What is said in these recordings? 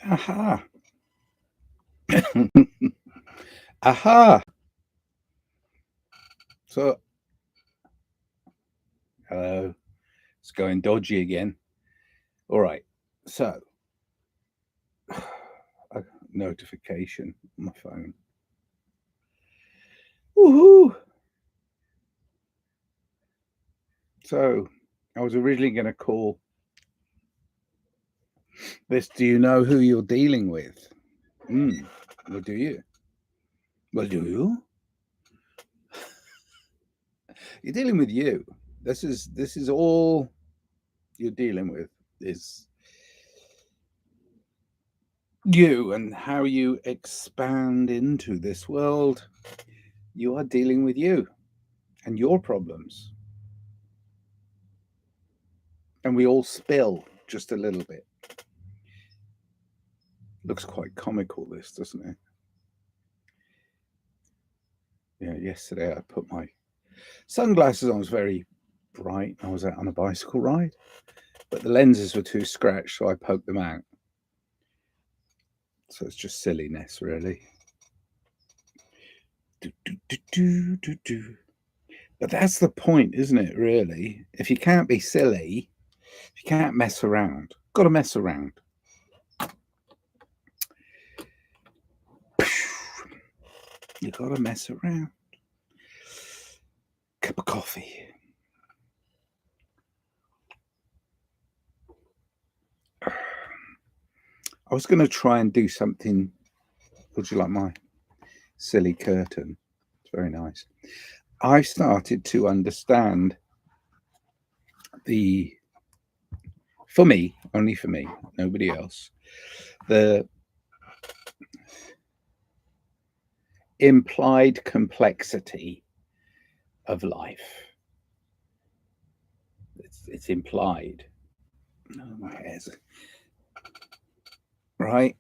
Aha. Aha. So, hello. It's going dodgy again. All right. So, a notification on my phone. Woohoo. So, I was originally going to call this Do You Know Who You're Dealing With? Well, do you? Well, do you? You're dealing with you. This is all you're dealing with is you and how you expand into this world. You are dealing with you and your problems. And we all spill just a little bit. Looks quite comical, this, doesn't it? Yeah, yesterday I put my sunglasses on. It was very bright. I was out on a bicycle ride, but the lenses were too scratched, so I poked them out. So it's just silliness, really. But that's the point, isn't it, really? If you can't be silly, if you can't mess around, got to mess around. You got to mess around. Cup of coffee. I was going to try and do something. Would you like my silly curtain? It's very nice. I started to understand for me, only for me, nobody else, the implied complexity of life. It's implied. Oh, my hair's right.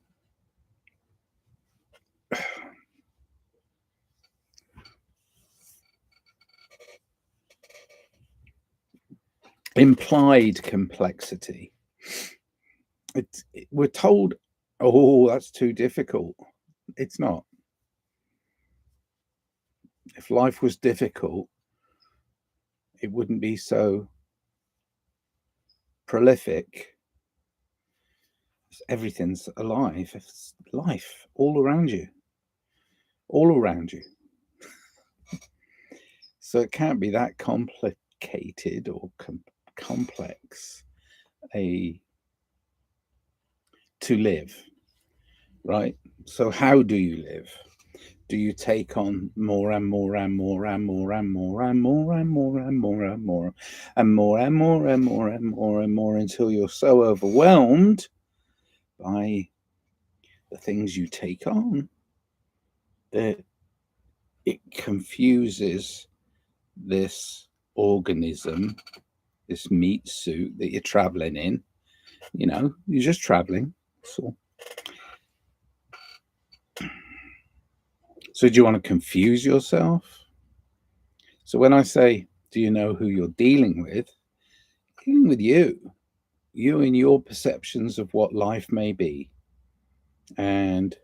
Implied complexity. We're told, oh, that's too difficult. It's not. If life was difficult, it wouldn't be so prolific. Everything's alive. It's life all around you. All around you. So it can't be that complicated or complex to live, right? So how do you live? Do you take on more and more and more and more and more and more and more and more and more and more and more and more and more and more until you're so overwhelmed by the things you take on that it confuses this organism, this meat suit that you're traveling in? You're just traveling. So do you want to confuse yourself? So when I say, do you know who you're dealing with? Dealing with you and your perceptions of what life may be. And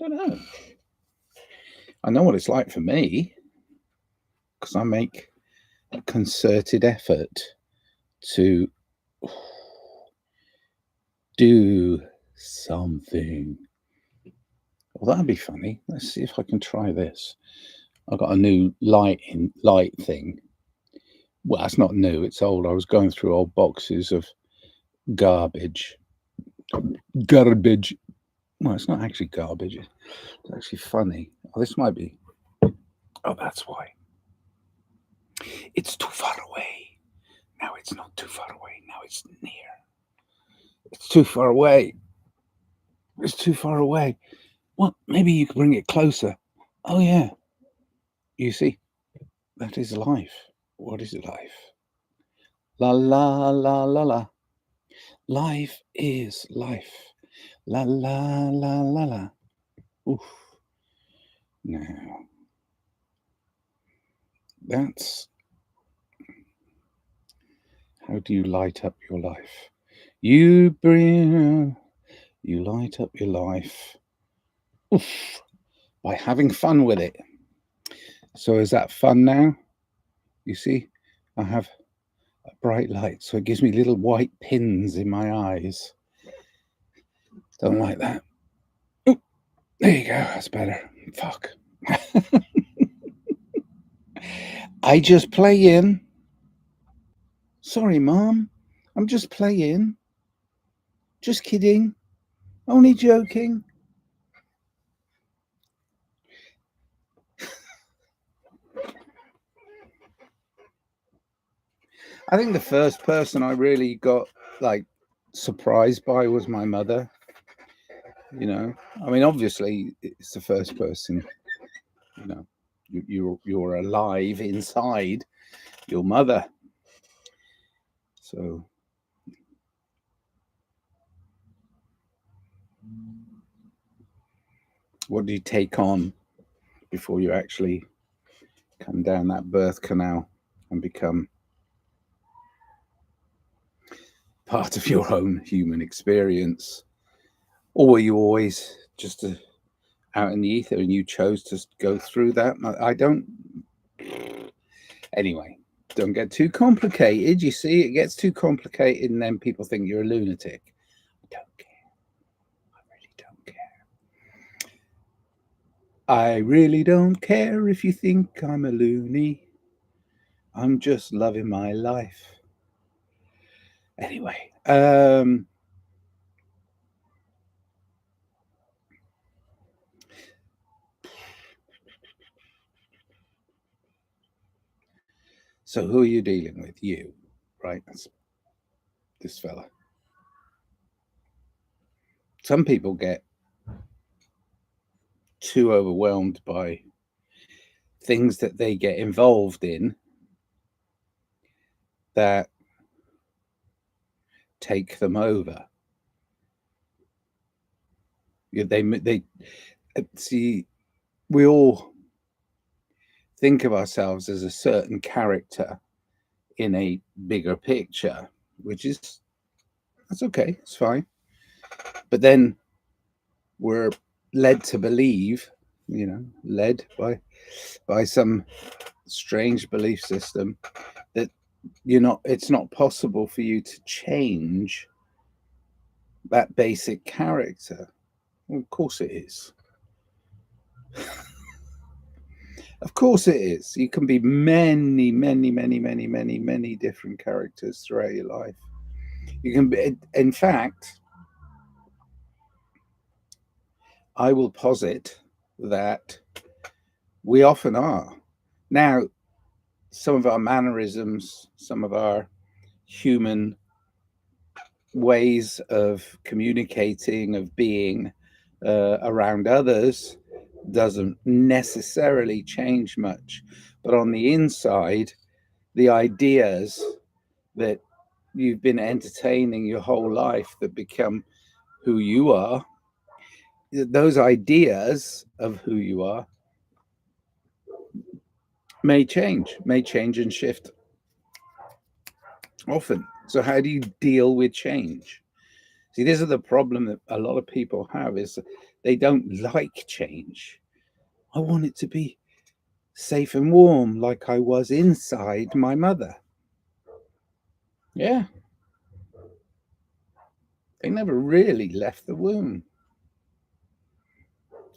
I don't know. I know what it's like for me because I make a concerted effort to do something. Well, that'd be funny. Let's see if I can try this. I've got a new light thing. Well, it's not new, it's old. I was going through old boxes of garbage. Garbage. Well, it's not actually garbage. It's actually funny. Oh, this might be. Oh, that's why. It's too far away. Now it's not too far away. Now it's near. It's too far away. It's too far away. Well, maybe you could bring it closer. Oh, yeah. You see, that is life. What is life? La la la la la. Life is life. La la la la la. Oof. Now, that's how do you light up your life? You bring You light up your life by having fun with it. So is that fun now? You see, I have a bright light, so it gives me little white pins in my eyes. Don't like that. Ooh, there you go. That's better. Fuck. I just play in. Sorry, Mom. I'm just playing. Just kidding. Only joking. I think the first person I really got like surprised by was my mother. You know, I mean, obviously it's the first person. You know, you're alive inside your mother. So, what do you take on before you actually come down that birth canal and become part of your own human experience? Or were you always just out in the ether and you chose to go through that? I don't. Anyway, don't get too complicated. You see, it gets too complicated and then people think you're a lunatic. I don't care. I really don't care. I really don't care if you think I'm a loony. I'm just loving my life. Anyway, so who are you dealing with? You, right? That's this fella. Some people get too overwhelmed by things that they get involved in that take them over. They see, we all think of ourselves as a certain character in a bigger picture, which is, that's okay, it's fine. But then we're led to believe, you know, led by some strange belief system that it's not possible for you to change that basic character. Well, of course it is. Of course it is. You can be many, many, many, many, many, many different characters throughout your life. You can be, in fact, I will posit that we often are. Now, some of our mannerisms, some of our human ways of communicating, of being around others, doesn't necessarily change much. But on the inside, the ideas that you've been entertaining your whole life that become who you are, those ideas of who you are may change and shift often. So how do you deal with change? See, this is the problem that a lot of people have, is they don't like change. I want it to be safe and warm like I was inside my mother. Yeah. They never really left the womb.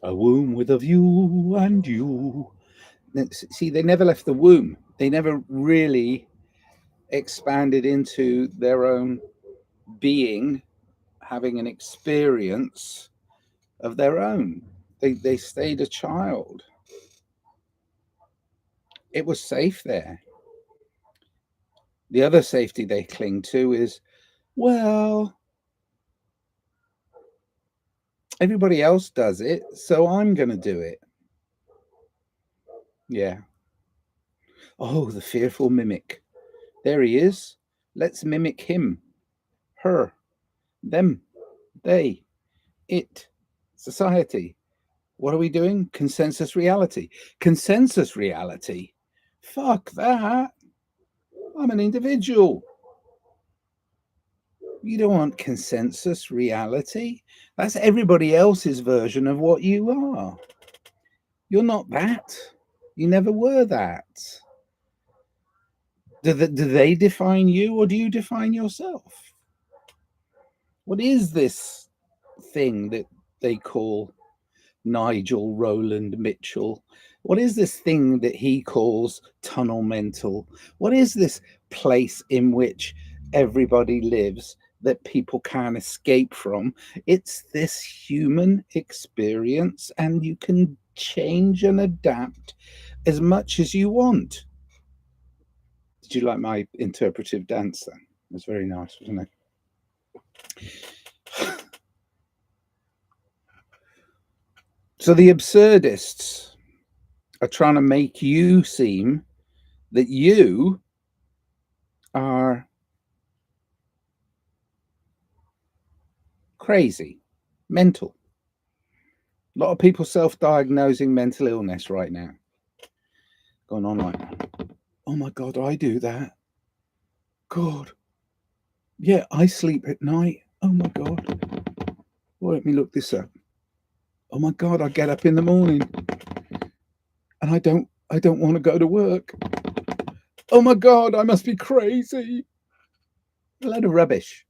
A womb with a view and you. See, they never left the womb. They never really expanded into their own being, having an experience of their own. They stayed a child. It was safe there. The other safety they cling to is, well, everybody else does it, so I'm going to do it. Yeah. Oh, the fearful mimic. There he is. Let's mimic him, her, them, they, it, society. What are we doing? Consensus reality. Consensus reality? Fuck that. I'm an individual. You don't want consensus reality. That's everybody else's version of what you are. You're not that. You never were that. Do they define you, or do you define yourself? What is this thing that they call Nigel Rowland Mitchell? What is this thing that he calls tunnel mental? What is this place in which everybody lives that people can't escape from? It's this human experience, and you can change and adapt as much as you want. Did you like my interpretive dance then? It was very nice, wasn't it? So the absurdists are trying to make you seem that you are crazy, mental. A lot of people self-diagnosing mental illness right now. Going on like, oh my God, I do that. God. Yeah, I sleep at night. Oh my God. Well, let me look this up. Oh my God, I get up in the morning and I don't want to go to work. Oh my God, I must be crazy. A load of rubbish.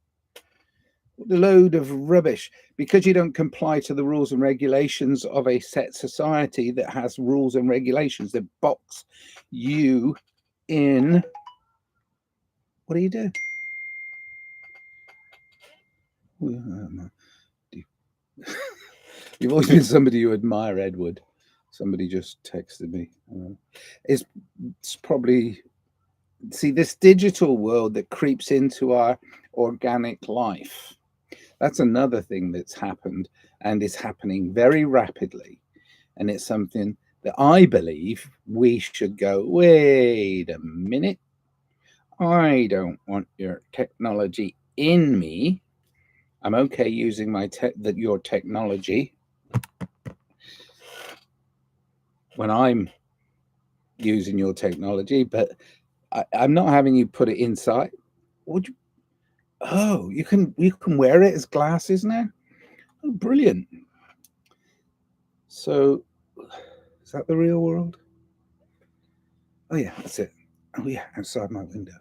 A load of rubbish. Because you don't comply to the rules and regulations of a set society that has rules and regulations that box you in. What do you do? You've always been somebody you admire, Edward. Somebody just texted me. It's probably, see, this digital world that creeps into our organic life. That's another thing that's happened and is happening very rapidly. And it's something that I believe we should go, wait a minute. I don't want your technology in me. I'm okay using your technology when I'm using your technology, but I'm not having you put it inside. Would you? Oh, you can wear it as glasses now. Oh, brilliant! So, is that the real world? Oh yeah, that's it. Oh yeah, outside my window.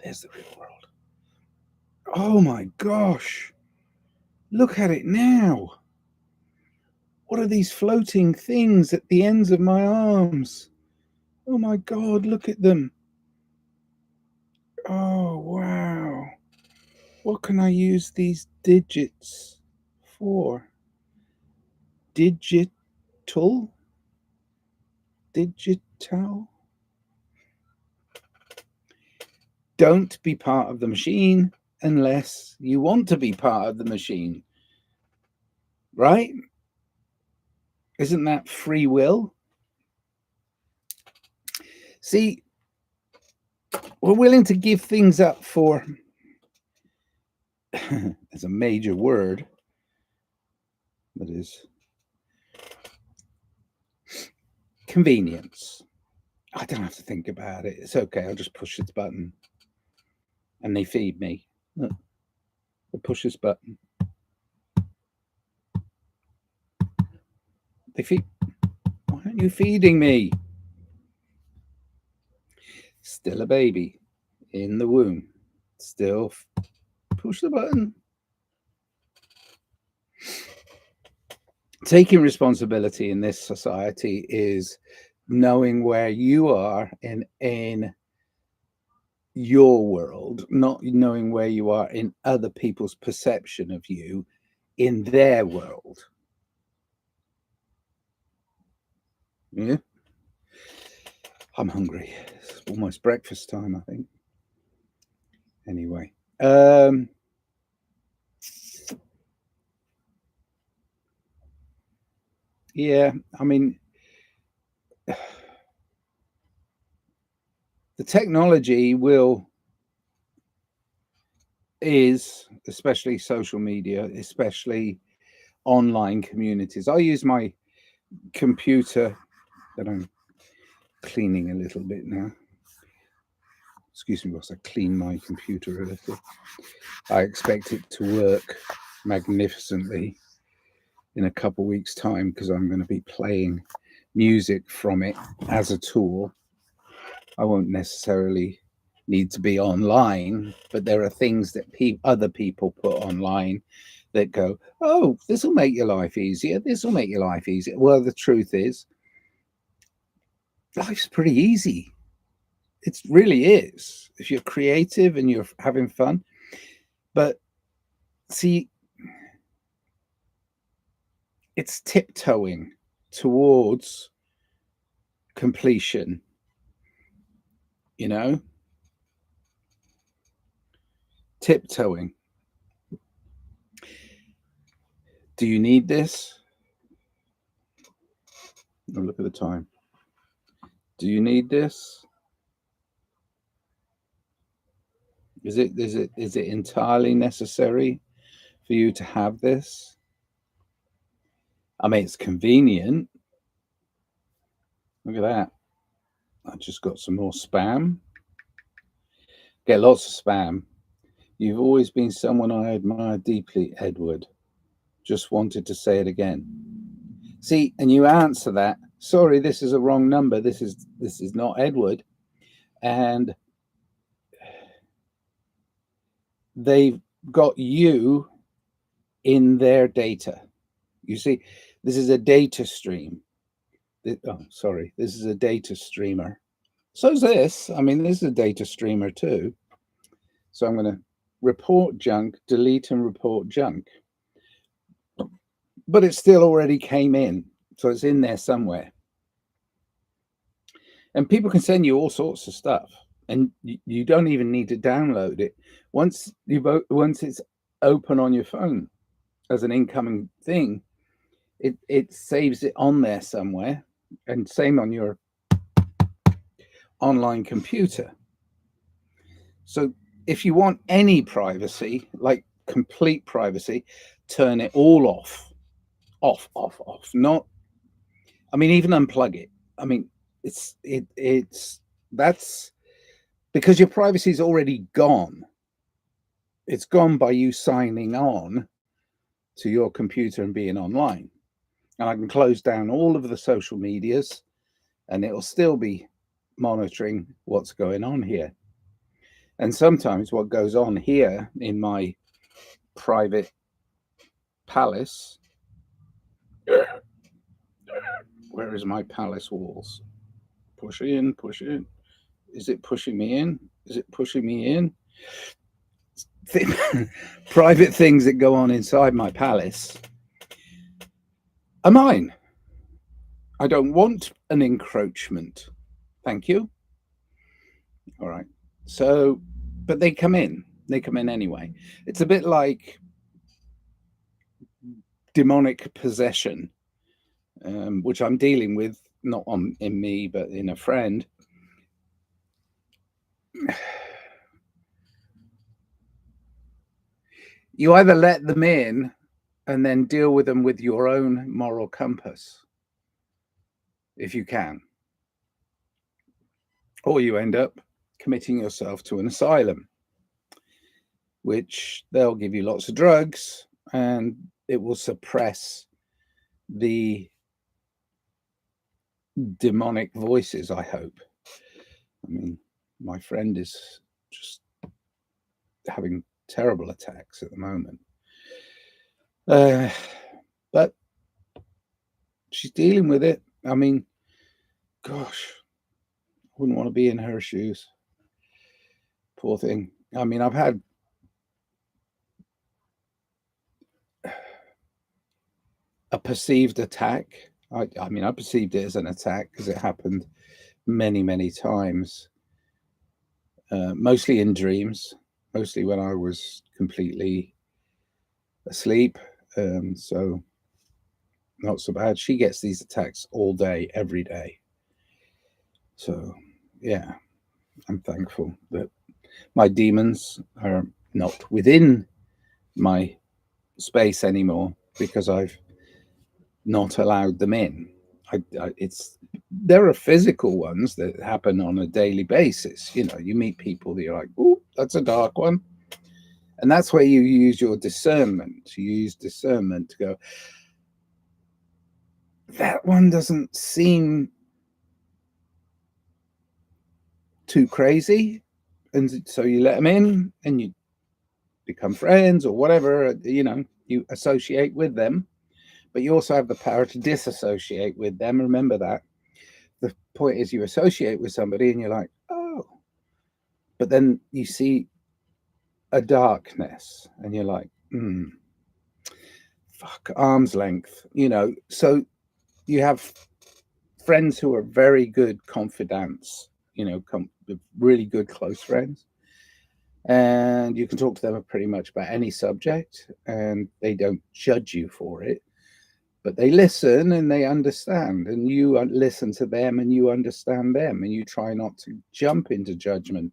There's the real world. Oh my gosh! Look at it now. What are these floating things at the ends of my arms? Oh my God, look at them. Oh, wow. What can I use these digits for? Digital? Digital? Don't be part of the machine unless you want to be part of the machine. Right? Isn't that free will? See, we're willing to give things up for, as a major word, that is convenience. I don't have to think about it. It's okay. I'll just push this button and they feed me. Look, I push this button. They feed. Why aren't you feeding me? Still a baby in the womb. Still push the button. Taking responsibility in this society is knowing where you are in your world, not knowing where you are in other people's perception of you in their world. Yeah. I'm hungry. It's almost breakfast time, I think. Anyway. Yeah, I mean, the technology is, especially social media, especially online communities. I use my computer that I'm cleaning a little bit now. excuse me whilst I clean my computer a little. I expect it to work magnificently in a couple of weeks' time, because I'm going to be playing music from it as a tool. I won't necessarily need to be online, but there are things that other people put online that go, oh, this will make your life easier. This will make your life easier. Well, the truth is, life's pretty easy. It really is, if you're creative and you're having fun. But see, it's tiptoeing towards completion, you know, tiptoeing. Do you need this? Oh, look at the time. Do you need this? Is it entirely necessary for you to have this? I mean, it's convenient. Look at that. I just got some more spam. Get lots of spam. You've always been someone I admire deeply, Edward. Just wanted to say it again. See, and you answer that, sorry, this is a wrong number. This is not Edward. And they've got you in their data. You see, this is a data stream. Oh, sorry, this is a data streamer. So is this. I mean, this is a data streamer too. So I'm going to report junk, delete and report junk. But it still already came in. So it's in there somewhere. And people can send you all sorts of stuff. And you don't even need to download it. Once it's open on your phone as an incoming thing, it saves it on there somewhere. And same on your online computer. So if you want any privacy, like complete privacy, turn it all off. Off. Not, I mean, even unplug it. I mean, that's because your privacy is already gone. It's gone by you signing on to your computer and being online. And I can close down all of the social medias and it'll still be monitoring what's going on here. And sometimes what goes on here in my private palace, where is my palace walls? Push in. Is it pushing me in? Is it pushing me in? Private things that go on inside my palace are mine. I don't want an encroachment. Thank you. All right. So, but they come in. They come in anyway. It's a bit like demonic possession, which I'm dealing with, not in me, but in a friend. You either let them in and then deal with them with your own moral compass, if you can, or you end up committing yourself to an asylum, which they'll give you lots of drugs and it will suppress the demonic voices, I hope. I mean, my friend is just having terrible attacks at the moment. But she's dealing with it. I mean, gosh, I wouldn't want to be in her shoes. Poor thing. I mean, I've had a perceived attack. I mean, I perceived it as an attack because it happened many, many times, mostly in dreams, mostly when I was completely asleep. So not so bad. She gets these attacks all day, every day. So, yeah, I'm thankful that my demons are not within my space anymore because I've not allowed them in. It's there are physical ones that happen on a daily basis. You know, you meet people that you're like, oh, that's a dark one, and that's where you use your discernment. You use discernment to go, that one doesn't seem too crazy, and so you let them in, and you become friends or whatever. You know, you associate with them, but you also have the power to disassociate with them. Remember that. The point is, you associate with somebody, and you're like, oh, but then you see a darkness, and you're like, fuck, arm's length, you know. So you have friends who are very good confidants, you know, really good close friends, and you can talk to them pretty much about any subject, and they don't judge you for it, but they listen and they understand, and you listen to them and you understand them, and you try not to jump into judgment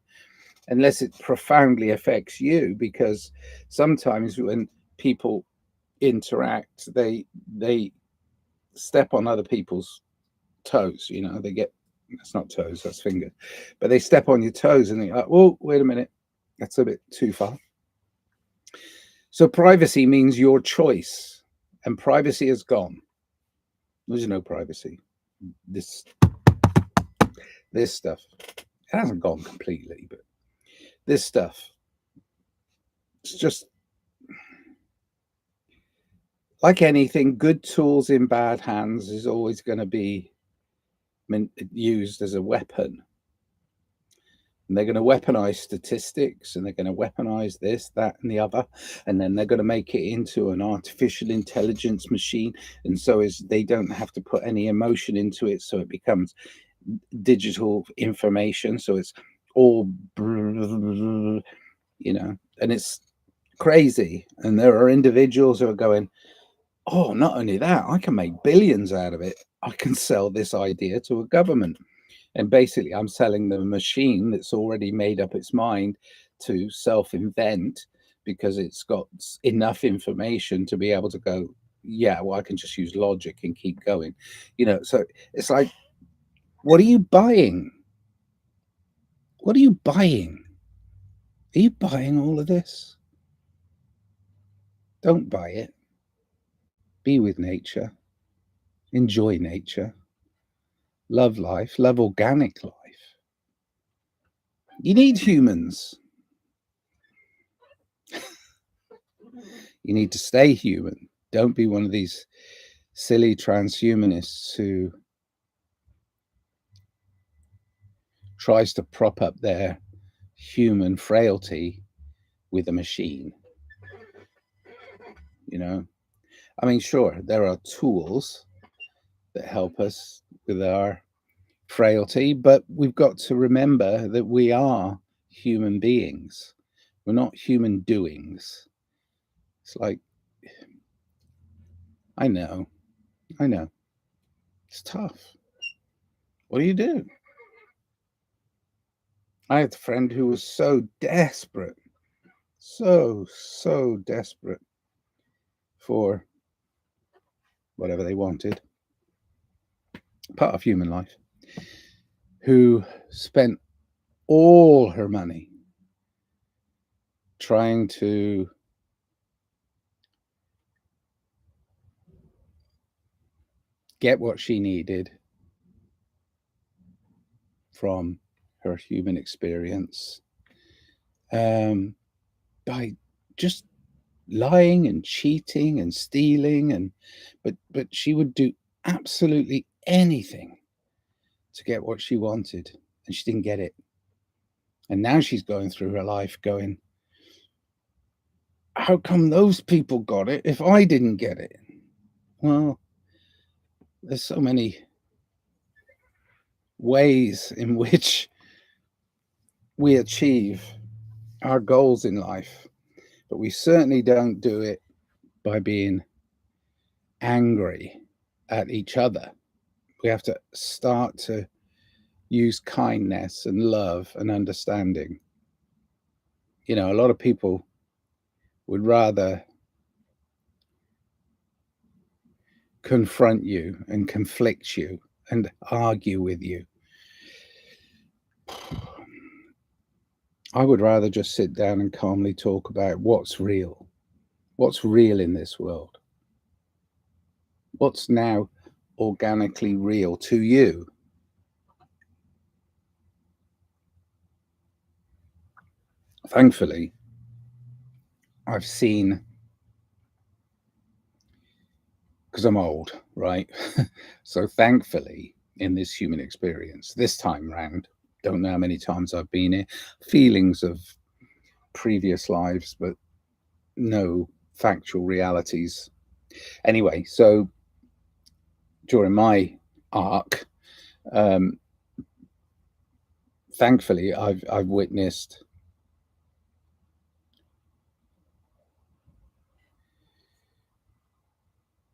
unless it profoundly affects you, because sometimes when people interact, they step on other people's toes. You know, they get, that's not toes, that's finger, but they step on your toes, and they're like, "Oh, wait a minute, that's a bit too far." So privacy means your choice, and privacy is gone. There's no privacy. This this stuff, it hasn't gone completely, but this stuff, it's just like anything. Good tools in bad hands is always going to be used as a weapon. And they're going to weaponize statistics, and they're going to weaponize this, that, and the other. And then they're going to make it into an artificial intelligence machine. And so is they don't have to put any emotion into it. So it becomes digital information. So it's all, you know, and it's crazy. And there are individuals who are going, oh, not only that, I can make billions out of it. I can sell this idea to a government. And basically, I'm selling them a machine that's already made up its mind to self-invent, because it's got enough information to be able to go, yeah, well, I can just use logic and keep going. You know, so it's like, what are you buying? What are you buying? Are you buying all of this? Don't buy it. Be with nature. Enjoy nature. Love life. Love organic life. You need humans. You need to stay human. Don't be one of these silly transhumanists who tries to prop up their human frailty with a machine. You know, I mean, sure, there are tools that help us with our frailty, but we've got to remember that we are human beings. We're not human doings. It's like, I know, I know, it's tough. What do you do? I had a friend who was so desperate, so desperate for whatever they wanted, part of human life, who spent all her money trying to get what she needed from her human experience, by just lying and cheating and stealing, and but she would do absolutely anything to get what she wanted, and she didn't get it. And now she's going through her life going, how come those people got it if I didn't get it? Well, there's so many ways in which we achieve our goals in life, but we certainly don't do it by being angry at each other. We have to start to use kindness and love and understanding. You know, a lot of people would rather confront you and conflict you and argue with you. I would rather just sit down and calmly talk about what's real in this world, what's now organically real to you. Thankfully, I've seen, because I'm old, right? So thankfully, in this human experience, this time round, don't know how many times I've been here, feelings of previous lives, but no factual realities. Anyway, so during my arc, um, thankfully, I've witnessed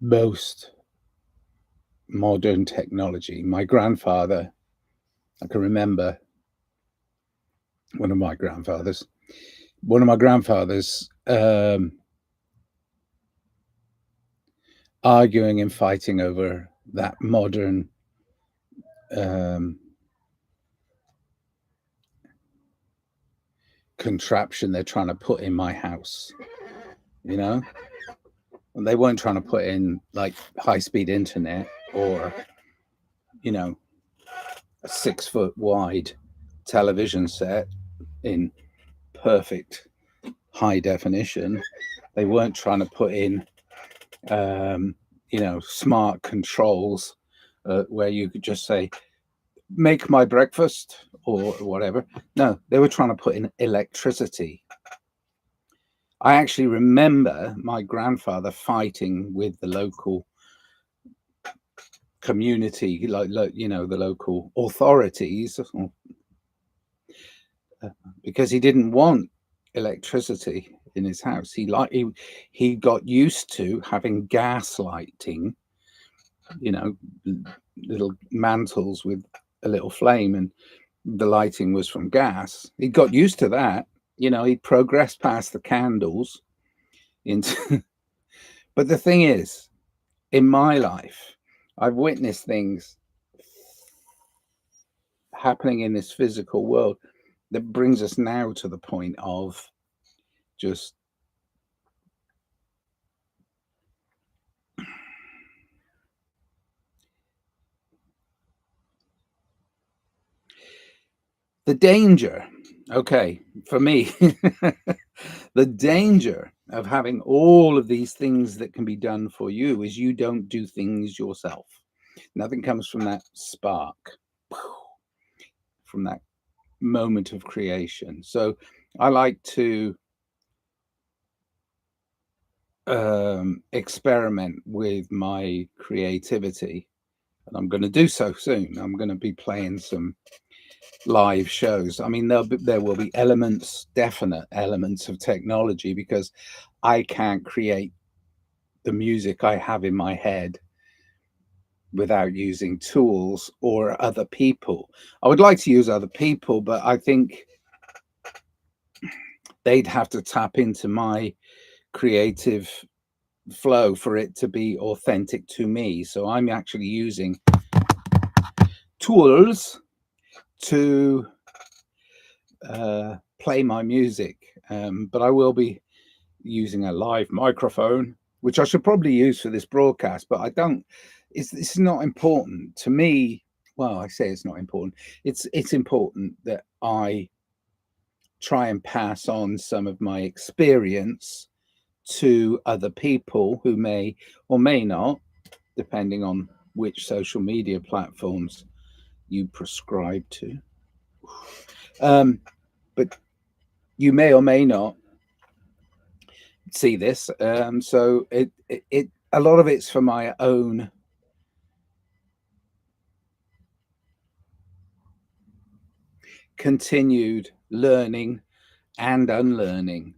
most modern technology. My grandfather, I can remember one of my grandfathers, arguing and fighting over that modern um, contraption they're trying to put in my house, you know? And they weren't trying to put in like high-speed internet or, you know, a 6 foot wide television set in perfect high definition. They weren't trying to put in, you know, smart controls where you could just say, make my breakfast or whatever. No, they were trying to put in electricity. I actually remember my grandfather fighting with the local community, like you know, the local authorities, because he didn't want electricity in his house. He got used to having gas lighting, you know, little mantles with a little flame, and the lighting was from gas. He got used to that. You know, he progressed past the candles into. But the thing is, in my life, I've witnessed things happening in this physical world that brings us now to the point of just the danger. Okay, for me, the danger of having all of these things that can be done for you is you don't do things yourself. Nothing comes from that spark, from that moment of creation. So I like to experiment with my creativity, and I'm going to do so soon. I'm going to be playing some live shows. I mean, there will be elements, definite elements of technology, because I can't create the music I have in my head without using tools or other people. I would like to use other people, but I think they'd have to tap into my creative flow for it to be authentic to me. So I'm actually using tools to play my music, but I will be using a live microphone, which I should probably use for this broadcast, but I don't. It's not important to me. Well, I say it's not important. It's important that I try and pass on some of my experience to other people who may or may not, depending on which social media platforms you prescribe to. But you may or may not see this. So it a lot of it's for my own continued learning and unlearning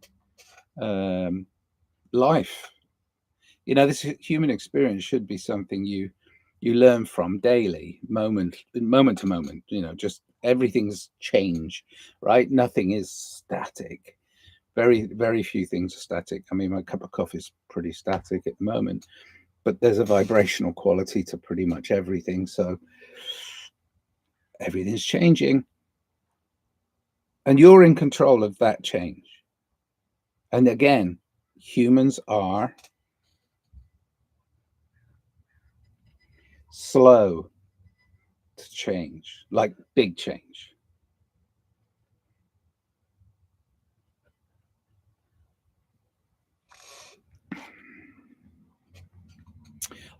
life. You know, this human experience should be something you learn from daily, moment to moment. You know, just everything's change, right? Nothing is static. Very few things are static. I mean, my cup of coffee is pretty static at the moment, but there's a vibrational quality to pretty much everything. So everything's changing, and you're in control of that change. And again, humans are slow to change, like big change.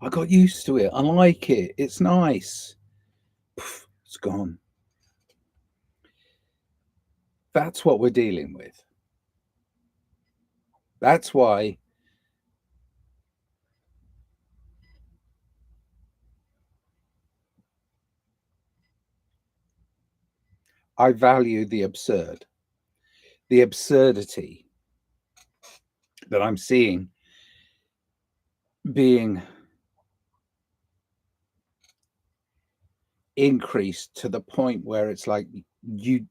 I got used to it. I like it. It's nice. Poof, it's gone. That's what we're dealing with. That's why I value the absurd, the absurdity that I'm seeing being increased to the point where it's like you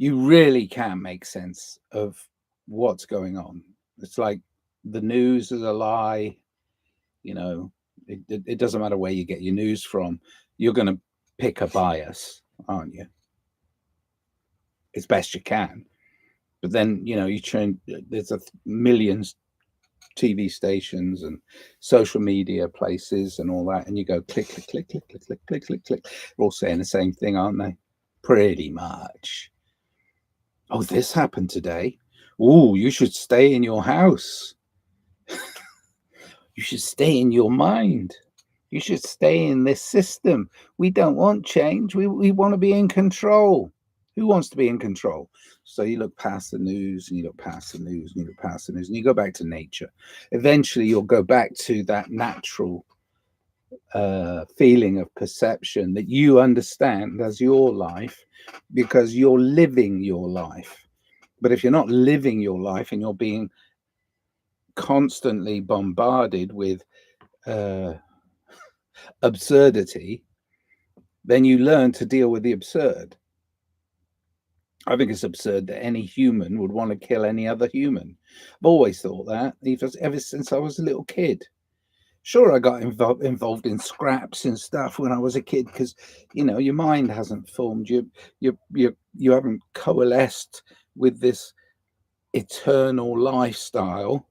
you really can't make sense of what's going on. It's like the news is a lie. You know, it doesn't matter where you get your news from. You're going to pick a bias, aren't you? As best you can. But then, you know, you turn, there's millions TV stations and social media places and all that, and you go click, click, click, click, click, click, click, click, click. They're all saying the same thing, aren't they? Pretty much. Oh, this happened today. Oh, you should stay in your house. You should stay in your mind. You should stay in this system. We don't want change. We want to be in control. Who wants to be in control? So you look past the news and you look past the news and you look past the news and you go back to nature. Eventually, you'll go back to that natural feeling of perception that you understand as your life because you're living your life. But if you're not living your life and you're being constantly bombarded with absurdity, then you learn to deal with the absurd. I think it's absurd that any human would want to kill any other human. I've always thought that, ever since I was a little kid. Sure, I got involved in scraps and stuff when I was a kid because, you know, your mind hasn't formed. You haven't coalesced with this eternal lifestyle,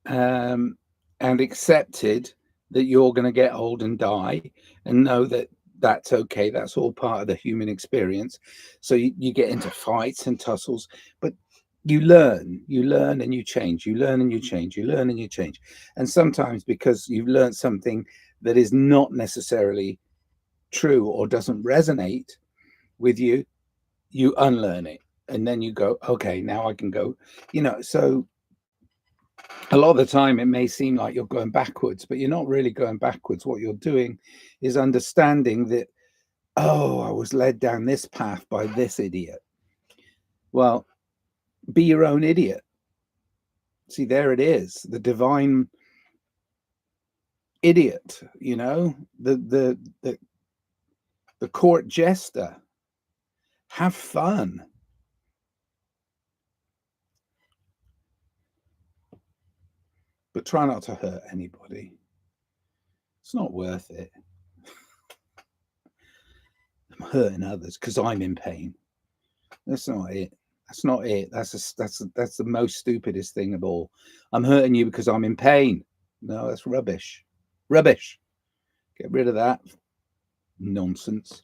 and accepted that you're going to get old and die, and know that that's okay. That's all part of the human experience. So you get into fights and tussles, but you learn and you change, you learn and you change, you learn and you change. And sometimes because you've learned something that is not necessarily true or doesn't resonate with you, you unlearn it. And then you go, okay, now I can go, you know. So a lot of the time it may seem like you're going backwards, but you're not really going backwards. What you're doing is understanding that, oh, I was led down this path by this idiot. Well, be your own idiot. See, there it is, the divine idiot, you know, the court jester. Have fun. But try not to hurt anybody. It's not worth it. I'm hurting others because I'm in pain. That's not it. That's not it. That's the most stupidest thing of all. I'm hurting you because I'm in pain. No, that's rubbish. Rubbish. Get rid of that nonsense.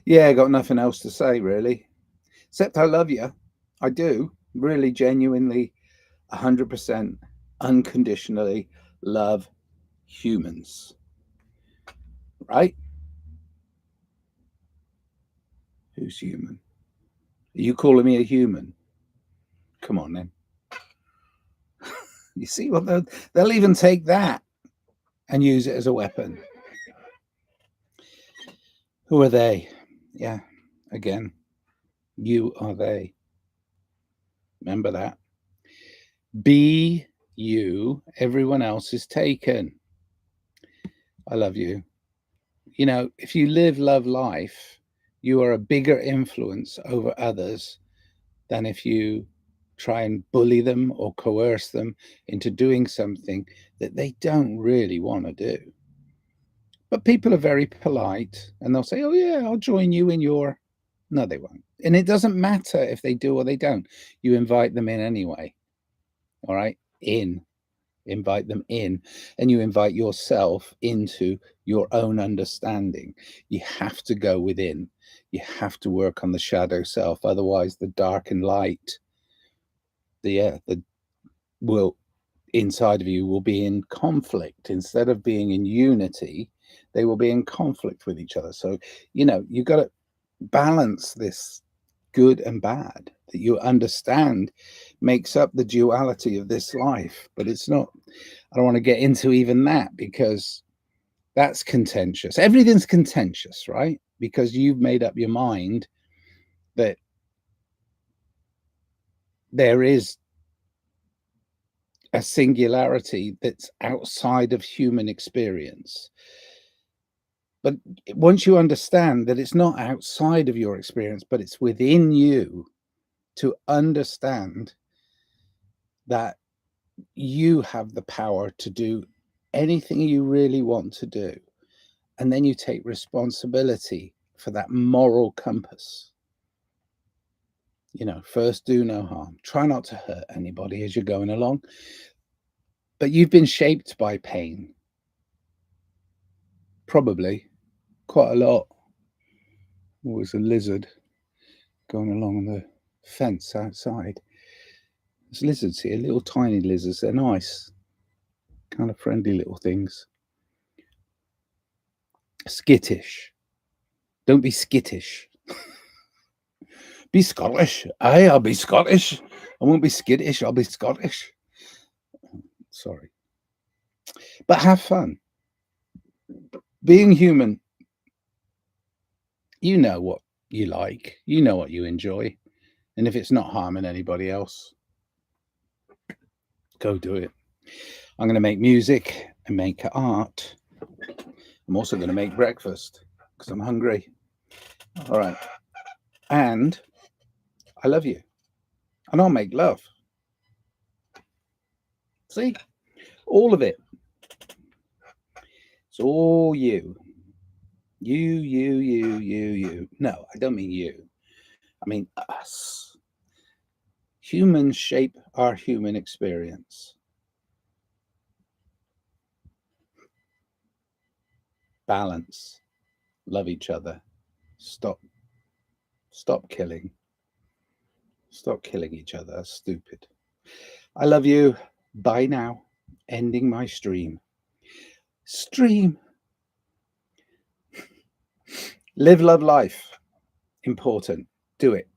Yeah, got nothing else to say really, except I love you. I do really, genuinely, 100% unconditionally love humans. Right? Who's human? Are you calling me a human? Come on then. You see what they'll even take that and use it as a weapon. Who are they? Yeah, again, you are they. Remember that. Be you. Everyone else is taken. I love you. if you live, love life, you are a bigger influence over others than if you try and bully them or coerce them into doing something that they don't really want to do. But people are very polite and they'll say, "Oh, yeah, I'll join you in your." No, they won't. And it doesn't matter if they do or they don't. You invite them in anyway. All right. Invite them in, and you invite yourself into your own understanding. You have to go within. You have to work on the shadow self. Otherwise, the dark and light, the will inside of you will be in conflict instead of being in unity. They will be in conflict with each other. So you got to balance this good and bad that you understand makes up the duality of this life. But it's not, I don't want to get into even that because that's contentious. Everything's contentious, right? Because you've made up your mind that there is a singularity that's outside of human experience. But once you understand that it's not outside of your experience, but it's within you, to understand that you have the power to do anything you really want to do. And then you take responsibility for that moral compass. First, do no harm. Try not to hurt anybody as you're going along. But you've been shaped by pain. Probably quite a lot. Always a lizard going along the fence outside. There's lizards here, little tiny lizards. They're nice, kind of friendly little things. Skittish. Don't be skittish. Be Scottish. Aye, I'll be Scottish. I won't be skittish. I'll be Scottish. Sorry. But have fun. Being human, you know what you like. You know what you enjoy. And if it's not harming anybody else, go do it. I'm going to make music and make art. I'm also going to make breakfast because I'm hungry. All right. And I love you. And I'll make love. See? All of it. It's all you. You. No, I don't mean you. I mean us. Humans shape our human experience. Balance. Love each other. Stop killing. Stop killing each other. That's stupid. I love you. Bye now. Ending my stream. Stream. Live, love, life. Important. Do it.